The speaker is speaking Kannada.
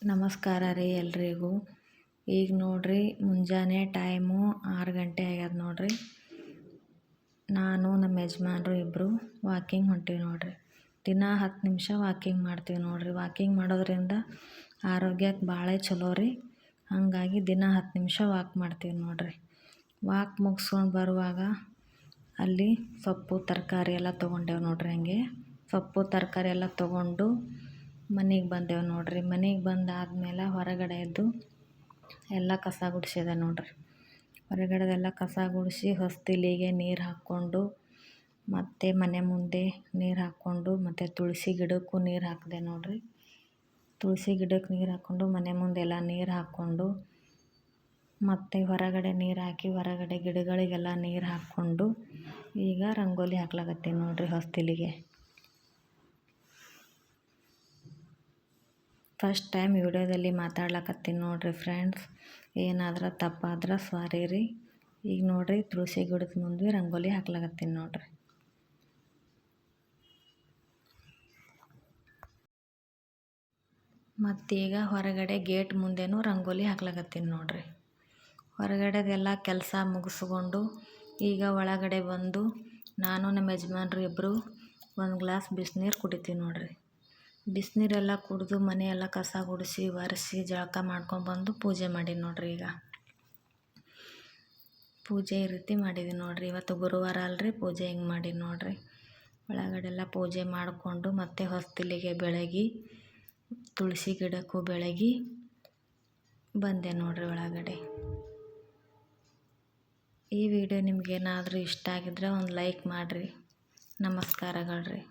ನಮಸ್ಕಾರ ರೀ ಎಲ್ರಿಗೂ. ಈಗ ನೋಡ್ರಿ ಮುಂಜಾನೆ ಟೈಮು 6 ಗಂಟೆ ಆಗ್ಯದ ನೋಡ್ರಿ. ನಾನು ನಮ್ಮ ಯಜಮಾನ್ರು ಇಬ್ಬರು ವಾಕಿಂಗ್ ಹೊಂಟೀವಿ ನೋಡ್ರಿ. ದಿನ 10 ನಿಮಿಷ ವಾಕಿಂಗ್ ಮಾಡ್ತೀವಿ ನೋಡ್ರಿ. ವಾಕಿಂಗ್ ಮಾಡೋದ್ರಿಂದ ಆರೋಗ್ಯಕ್ಕೆ ಭಾಳ ಚಲೋ ರೀ. ಹಾಗಾಗಿ ದಿನ 10 ನಿಮಿಷ ವಾಕ್ ಮಾಡ್ತೀವಿ ನೋಡ್ರಿ. ವಾಕ್ ಮುಗಿಸ್ಕೊಂಡು ಬರುವಾಗ ಅಲ್ಲಿ ಸೊಪ್ಪು ತರಕಾರಿ ಎಲ್ಲ ತೊಗೊಂಡೇವು ನೋಡ್ರಿ. ಹಾಗೆ ಸೊಪ್ಪು ತರಕಾರಿ ಎಲ್ಲ ತೊಗೊಂಡು ಮನೆಗೆ ಬಂದೆವು ನೋಡ್ರಿ. ಮನೆಗೆ ಬಂದಾದ್ಮೇಲೆ ಹೊರಗಡೆ ಎದ್ದು ಎಲ್ಲ ಕಸ ಗುಡಿಸಿದೆ ನೋಡ್ರಿ. ಹೊರಗಡೆದೆಲ್ಲ ಕಸ ಗುಡಿಸಿ ಹೊಸ್ತಿಲಿಗೆ ನೀರು ಹಾಕ್ಕೊಂಡು ಮತ್ತು ಮನೆ ಮುಂದೆ ನೀರು ಹಾಕ್ಕೊಂಡು ಮತ್ತು ತುಳಸಿ ಗಿಡಕ್ಕೂ ನೀರು ಹಾಕಿದೆ ನೋಡ್ರಿ. ತುಳಸಿ ಗಿಡಕ್ಕೆ ನೀರು ಹಾಕ್ಕೊಂಡು ಮನೆ ಮುಂದೆಲ್ಲ ನೀರು ಹಾಕ್ಕೊಂಡು ಮತ್ತು ಹೊರಗಡೆ ನೀರು ಹಾಕಿ ಹೊರಗಡೆ ಗಿಡಗಳಿಗೆಲ್ಲ ನೀರು ಹಾಕ್ಕೊಂಡು ಈಗ ರಂಗೋಲಿ ಹಾಕ್ಲಾಕತ್ತೀನಿ ನೋಡ್ರಿ ಹೊಸ್ತಿಲಿಗೆ. ಫಸ್ಟ್ ಟೈಮ್ ವಿಡಿಯೋದಲ್ಲಿ ಮಾತಾಡ್ಲಕತ್ತೀನಿ ನೋಡ್ರಿ ಫ್ರೆಂಡ್ಸ್. ಏನಾದರೂ ತಪ್ಪಾದ್ರೆ ಸಾರಿ ರೀ. ಈಗ ನೋಡ್ರಿ ತುಳಸಿ ಗಿಡದ ಮುಂದೆ ರಂಗೋಲಿ ಹಾಕ್ಲಾಕತ್ತೀನಿ ನೋಡ್ರಿ. ಮತ್ತೀಗ ಹೊರಗಡೆ ಗೇಟ್ ಮುಂದೆನೂ ರಂಗೋಲಿ ಹಾಕ್ಲಾಕತ್ತೀನಿ ನೋಡ್ರಿ. ಹೊರಗಡೆದೆಲ್ಲ ಕೆಲಸ ಮುಗಿಸ್ಕೊಂಡು ಈಗ ಒಳಗಡೆ ಬಂದು ನಾನು ನಮ್ಮ ಯಜಮಾನ್ರು ಇಬ್ಬರು ಒಂದು ಗ್ಲಾಸ್ ಬಿಸಿನೀರು ಕುಡಿತೀವಿ ನೋಡ್ರಿ. ಬಿಸಿನೀರೆಲ್ಲ ಕುಡಿದು ಮನೆಯೆಲ್ಲ ಕಸ ಗುಡಿಸಿ ಒರೆಸಿ ಜಳಕ ಮಾಡ್ಕೊಂಡ್ಬಂದು ಪೂಜೆ ಮಾಡೀನಿ ನೋಡ್ರಿ. ಈಗ ಪೂಜೆ ಈ ರೀತಿ ಮಾಡಿದ್ದೀನಿ ನೋಡ್ರಿ. ಇವತ್ತು ಗುರುವಾರ ಅಲ್ರಿ, ಪೂಜೆ ಹಿಂಗೆ ಮಾಡೀನಿ ನೋಡ್ರಿ. ಒಳಗಡೆಲ್ಲ ಪೂಜೆ ಮಾಡಿಕೊಂಡು ಮತ್ತೆ ಹೊಸ್ತಿಲಿಗೆ ಬೆಳಗಿ ತುಳಸಿ ಗಿಡಕ್ಕೂ ಬೆಳಗಿ ಬಂದೆ ನೋಡ್ರಿ ಒಳಗಡೆ. ಈ ವಿಡಿಯೋ ನಿಮಗೇನಾದರೂ ಇಷ್ಟ ಆಗಿದ್ರೆ ಒಂದು ಲೈಕ್ ಮಾಡಿರಿ. ನಮಸ್ಕಾರಗಳು ರೀ.